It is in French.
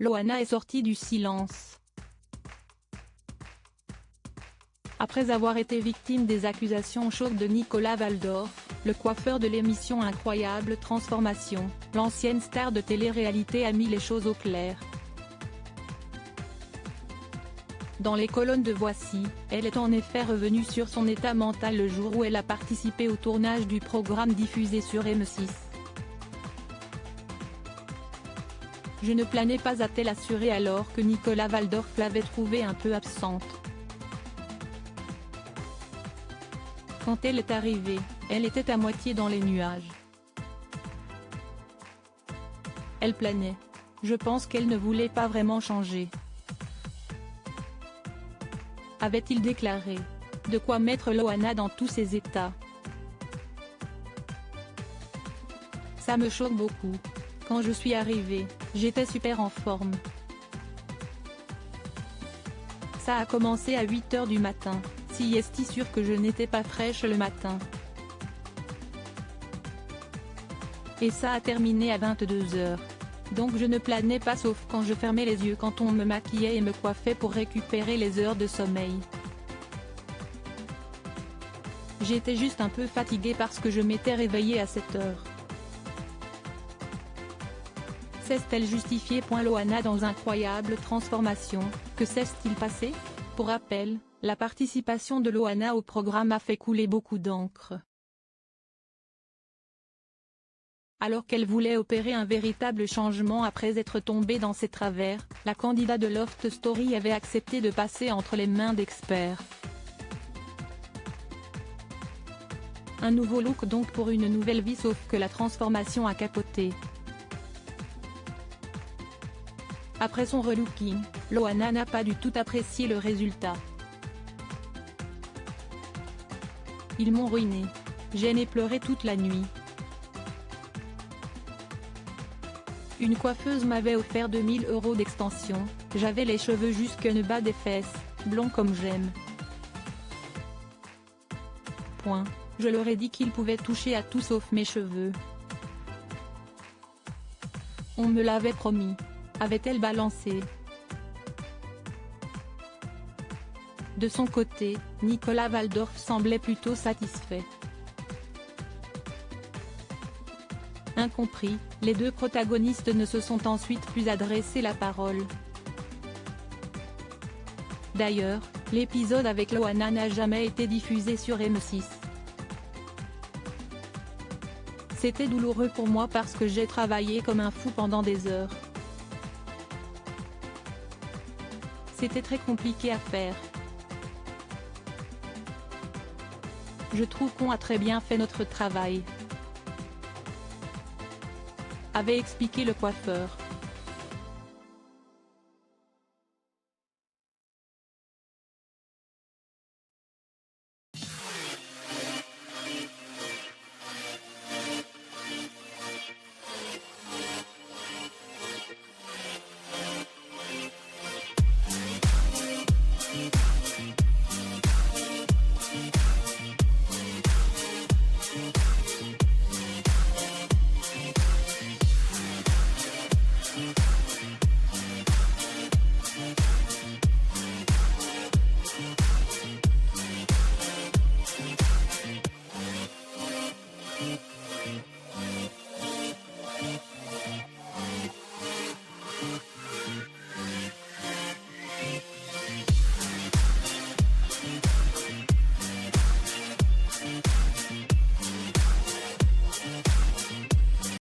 Loana est sortie du silence. Après avoir été victime des accusations chaudes de Nicolas Waldorf, le coiffeur de l'émission Incroyable Transformation, l'ancienne star de télé-réalité a mis les choses au clair. Dans les colonnes de Voici, elle est en effet revenue sur son état mental le jour où elle a participé au tournage du programme diffusé sur M6. Je ne planais pas, a-t-elle assuré alors que Nicolas Waldorf l'avait trouvée un peu absente. Quand elle est arrivée, elle était à moitié dans les nuages. Elle planait. Je pense qu'elle ne voulait pas vraiment changer. Avait-il déclaré. De quoi mettre Loana dans tous ses états. Ça me choque beaucoup. Quand je suis arrivée, j'étais super en forme. Ça a commencé à 8 h du matin, si est sûr que je n'étais pas fraîche le matin. Et ça a terminé à 22 h. Donc je ne planais pas sauf quand je fermais les yeux quand on me maquillait et me coiffait pour récupérer les heures de sommeil. J'étais juste un peu fatiguée parce que je m'étais réveillée à 7 h. S'est-elle justifiée? Loana dans Incroyable Transformation, que s'est-il passé? Pour rappel, la participation de Loana au programme a fait couler beaucoup d'encre. Alors qu'elle voulait opérer un véritable changement après être tombée dans ses travers, la candidate de Loft Story avait accepté de passer entre les mains d'experts. Un nouveau look donc pour une nouvelle vie, sauf que la transformation a capoté. Après son relooking, Loana n'a pas du tout apprécié le résultat. Ils m'ont ruiné. J'ai pleuré toute la nuit. Une coiffeuse m'avait offert 2000 € d'extension, j'avais les cheveux jusque en bas des fesses, blonds comme j'aime. Je leur ai dit qu'ils pouvaient toucher à tout sauf mes cheveux. On me l'avait promis. Avait-elle balancé? De son côté, Nicolas Waldorf semblait plutôt satisfait. Incompris, les deux protagonistes ne se sont ensuite plus adressé la parole. D'ailleurs, l'épisode avec Loana n'a jamais été diffusé sur M6. C'était douloureux pour moi parce que j'ai travaillé comme un fou pendant des heures. C'était très compliqué à faire. Je trouve qu'on a très bien fait notre travail, avait expliqué le coiffeur.